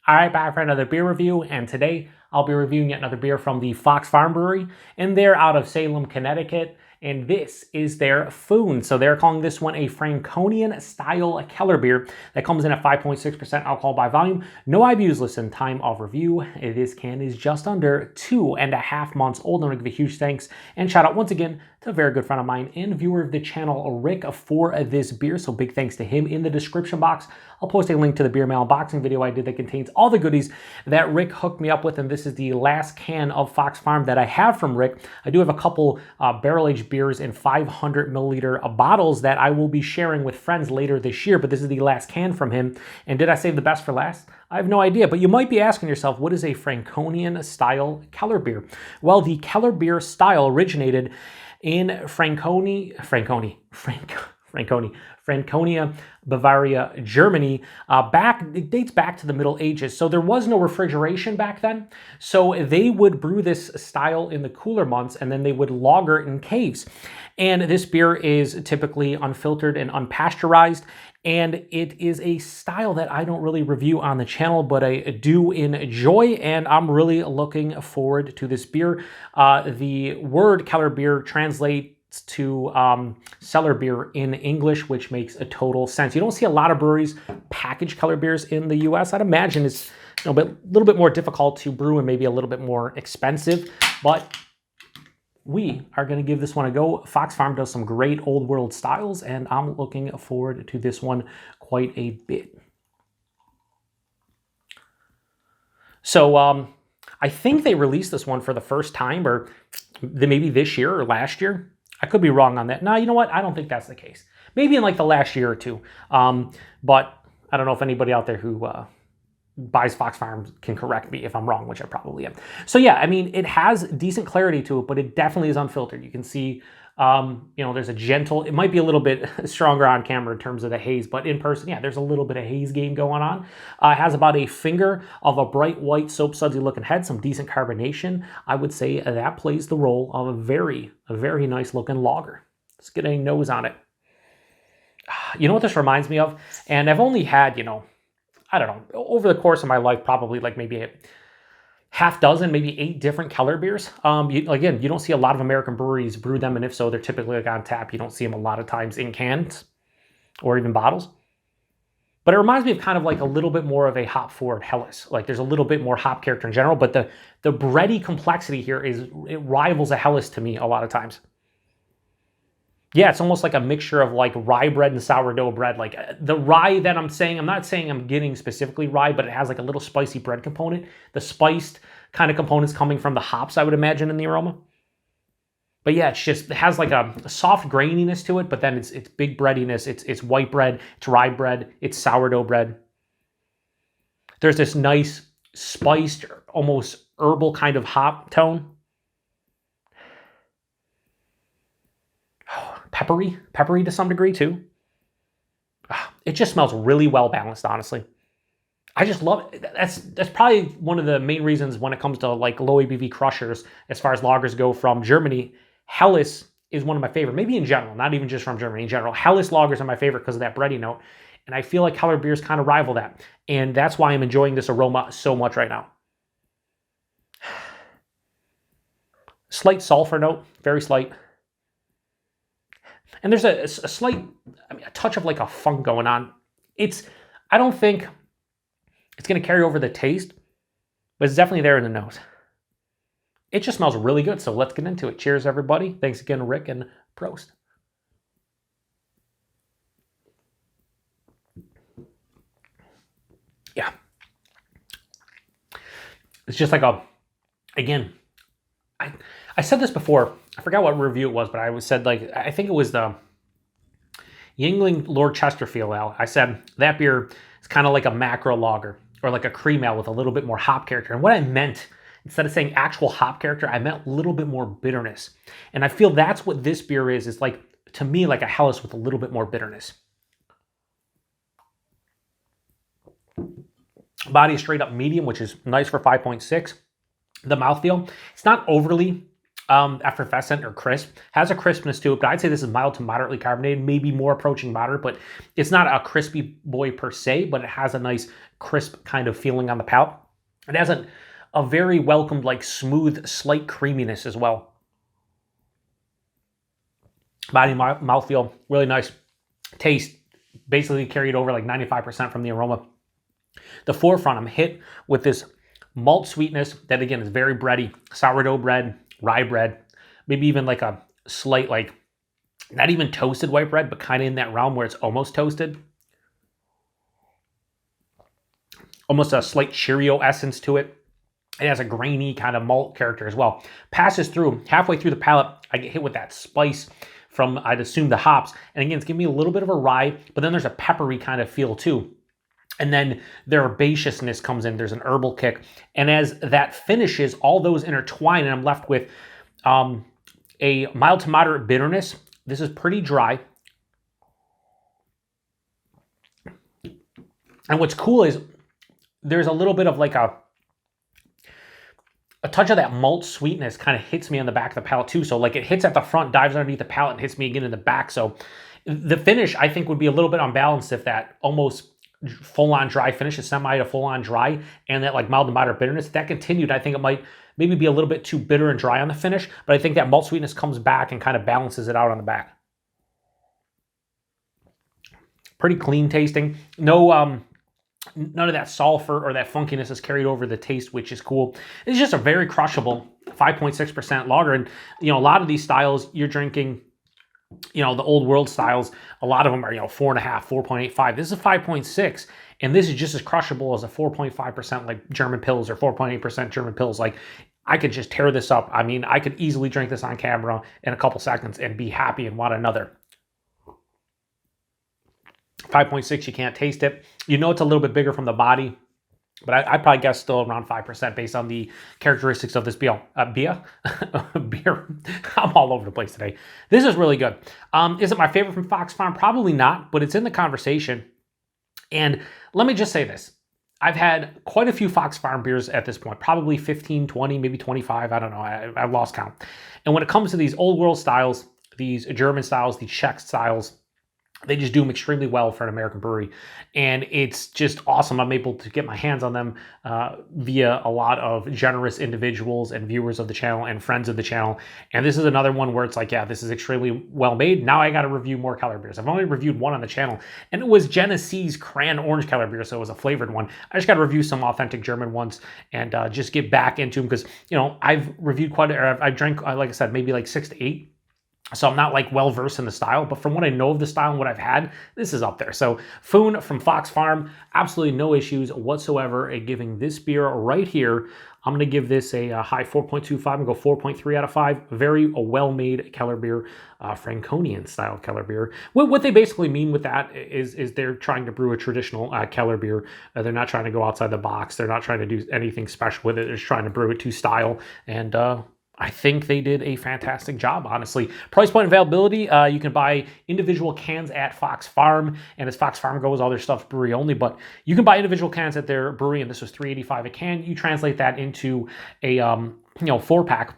All right, back for another beer review, and today I'll be reviewing yet another beer from the Fox Farm Brewery, and they're out of Salem, Connecticut, and this is their Föhn. So they're calling this one a Franconian-Style Kellerbier that comes in at 5.6% alcohol by volume. No IBUs listed. Time of review. This can is just under 2.5 months old. I want to give a huge thanks and shout out once again to a very good friend of mine and viewer of the channel, Rick, for this beer. So big thanks to him. In the description box, I'll post a link to the beer mail unboxing video I did that contains all the goodies that Rick hooked me up with, and this is the last can of Fox Farm that I have from Rick. I do have a couple barrel-aged beers in 500 milliliter bottles that I will be sharing with friends later this year, but this is the last can from him. And did I save the best for last? I have no idea, but you might be asking yourself, what is a Franconian-style Kellerbier? Well, the Kellerbier style originated in Franconia, Bavaria, Germany. It dates back to the Middle Ages. So there was no refrigeration back then. So they would brew this style in the cooler months, and then they would lager in caves. And this beer is typically unfiltered and unpasteurized. And it is a style that I don't really review on the channel, but I do enjoy, and I'm really looking forward to this beer. The word Kellerbier translates to cellar beer in English, which makes a total sense. You don't see a lot of breweries package Keller beers in the US. I'd imagine it's a little bit more difficult to brew and maybe a little bit more expensive, but we are going to give this one a go. Fox Farm does some great old world styles, and I'm looking forward to this one quite a bit. So I think they released this one for the first time, or maybe this year or last year. I could be wrong on that. No, you know what? I don't think that's the case. Maybe in like the last year or two. But I don't know if anybody out there who buys Fox Farms can correct me if I'm wrong, which I probably am. So yeah, I mean, it has decent clarity to it, but it definitely is unfiltered. You can see, there's a gentle, it might be a little bit stronger on camera in terms of the haze, but in person, yeah, there's a little bit of haze game going on. It has about a finger of a bright white soap sudsy looking head, some decent carbonation. I would say that plays the role of a very nice looking lager. Let's get a nose on it. You know what this reminds me of? And I've only had, I don't know, over the course of my life, probably like maybe a half dozen, maybe 8 different Keller beers. Again, you don't see a lot of American breweries brew them, and if so, they're typically like on tap. You don't see them a lot of times in cans or even bottles. But it reminds me of kind of like a little bit more of a hop-forward Helles. Like there's a little bit more hop character in general, but the bready complexity here it rivals a Helles to me a lot of times. Yeah, it's almost like a mixture of like rye bread and sourdough bread. Like the rye that I'm saying, I'm not saying I'm getting specifically rye, but it has like a little spicy bread component. The spiced kind of components coming from the hops, I would imagine, in the aroma. But yeah, it has like a soft graininess to it, but then it's big breadiness. It's white bread, it's rye bread, it's sourdough bread. There's this nice spiced, almost herbal kind of hop tone. Peppery to some degree too. It just smells really well balanced, honestly. I just love it. That's probably one of the main reasons when it comes to like low ABV crushers, as far as lagers go from Germany, Helles is one of my favorite, maybe in general, not even just from Germany, in general. Helles lagers are my favorite because of that bready note. And I feel like Keller beers kind of rival that. And that's why I'm enjoying this aroma so much right now. Slight sulfur note, very slight. And there's a slight, a touch of like a funk going on. I don't think it's going to carry over the taste, but it's definitely there in the nose. It just smells really good, so let's get into it. Cheers, everybody. Thanks again, Rick, and Prost. Yeah. It's just like again, I said this before. I forgot what review it was, but I said like, I think it was the Yuengling Lord Chesterfield ale. I said that beer is kind of like a macro lager or like a cream ale with a little bit more hop character. And what I meant, instead of saying actual hop character, I meant a little bit more bitterness. And I feel that's what this beer is like, to me, like a Helles with a little bit more bitterness. Body is straight up medium, which is nice for 5.6. The mouthfeel, it's not overly effervescent or crisp. Has a crispness to it, but I'd say this is mild to moderately carbonated, maybe more approaching moderate, but it's not a crispy boy per se, but it has a nice crisp kind of feeling on the palate. It has a very welcomed, like smooth, slight creaminess as well. Body mouthfeel, really nice. Taste, basically carried over like 95% from the aroma. The forefront, I'm hit with this malt sweetness that again is very bready. Sourdough bread, rye bread, maybe even like a slight, like not even toasted white bread, but kind of in that realm where it's almost toasted. Almost a slight Cheerio essence to it. It has a grainy kind of malt character as well. Passes through, halfway through the palate, I get hit with that spice from, I'd assume, the hops. And again, it's giving me a little bit of a rye, but then there's a peppery kind of feel too. And then their herbaceousness comes in. There's an herbal kick. And as that finishes, all those intertwine, and I'm left with a mild to moderate bitterness. This is pretty dry. And what's cool is there's a little bit of like a touch of that malt sweetness kind of hits me on the back of the palate too. So like it hits at the front, dives underneath the palate, and hits me again in the back. So the finish, I think, would be a little bit unbalanced if that almost full-on dry finish is semi to full-on dry, and that like mild to moderate bitterness, if that continued, I think it might maybe be a little bit too bitter and dry on the finish, but I think that malt sweetness comes back and kind of balances it out on the back. Pretty clean tasting. No, none of that sulfur or that funkiness is carried over the taste, which is cool. It's just a very crushable 5.6% lager. And, you know, a lot of these styles you're drinking, you know, the old world styles, a lot of them are, you know, 4.5, 4.85. This is a 5.6. And this is just as crushable as a 4.5% like German Pils or 4.8% German Pils. Like, I could just tear this up. I mean, I could easily drink this on camera in a couple seconds and be happy and want another. 5.6, you can't taste it. You know it's a little bit bigger from the body, but I'd probably guess still around 5% based on the characteristics of this beer. Beer? I'm all over the place today. This is really good. Is it my favorite from Fox Farm? Probably not, but it's in the conversation. And let me just say this. I've had quite a few Fox Farm beers at this point, probably 15, 20, maybe 25. I don't know. I've lost count. And when it comes to these old world styles, these German styles, these Czech styles, they just do them extremely well for an American brewery. And it's just awesome. I'm able to get my hands on them via a lot of generous individuals and viewers of the channel and friends of the channel. And this is another one where it's like, yeah, this is extremely well made. Now I got to review more Keller beers. I've only reviewed one on the channel, and it was Genesee's Cran Orange Keller beer, so it was a flavored one. I just got to review some authentic German ones and just get back into them because, you know, I've reviewed I've drank, like I said, maybe like 6 to 8. So I'm not like well versed in the style, but from what I know of the style and what I've had, this is up there. So Föhn from Fox Farm, absolutely no issues whatsoever at giving this beer right here. I'm going to give this a high 4.25 and go 4.3 out of 5. Very well-made Keller beer, Franconian-style Keller beer. What they basically mean with that is they're trying to brew a traditional Keller beer. They're not trying to go outside the box. They're not trying to do anything special with it. They're just trying to brew it to style. And I think they did a fantastic job, honestly. Price point availability, you can buy individual cans at Fox Farm, and as Fox Farm goes, all their stuff's brewery only, but you can buy individual cans at their brewery, and this was $3.85 a can. You translate that into a 4-pack,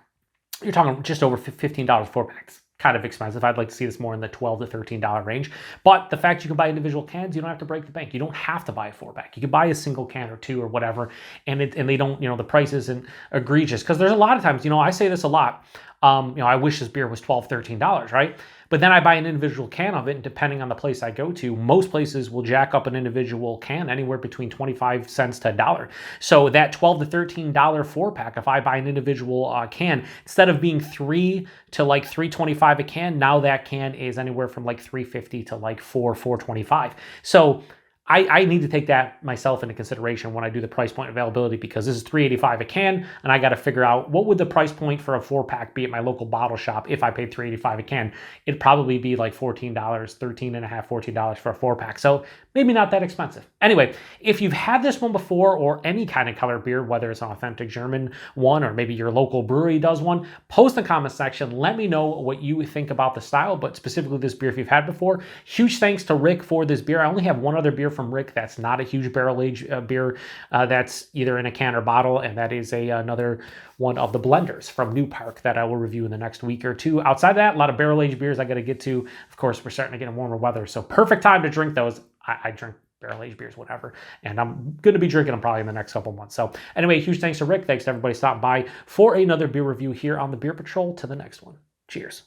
you're talking just over $15 4-packs. Kind of expensive. I'd like to see this more in the $12 to $13 range. But the fact you can buy individual cans, you don't have to break the bank. You don't have to buy a 4-pack. You can buy a single can or two or whatever, and they don't, the price isn't egregious. Because there's a lot of times, I say this a lot. I wish this beer was $12, $13, right? But then I buy an individual can of it, and depending on the place I go to, most places will jack up an individual can anywhere between 25 cents to $1. So that $12 to $13 4-pack, if I buy an individual can, instead of being $3 to like $3.25 a can, now that can is anywhere from like $3.50 to like $4.25. So I need to take that myself into consideration when I do the price point availability, because this is $3.85 a can, and I got to figure out what would the price point for a 4-pack be at my local bottle shop if I paid $3.85 a can. It'd probably be like $14, $13.50, $14 for a 4-pack. So maybe not that expensive. Anyway, if you've had this one before, or any kind of Keller beer, whether it's an authentic German one or maybe your local brewery does one, post in the comment section. Let me know what you think about the style, but specifically this beer if you've had before. Huge thanks to Rick for this beer. I only have one other beer from Rick that's not a huge barrel age beer that's either in a can or bottle, and that is another one of the blenders from New Park that I will review in the next week or two. Outside of that, a lot of barrel aged beers I got to get to. Of course, we're starting to get in warmer weather, so perfect time to drink those. I drink barrel-aged beers, whatever. And I'm going to be drinking them probably in the next couple months. So anyway, huge thanks to Rick. Thanks to everybody stopping by for another beer review here on the Beer Patrol. To the next one. Cheers.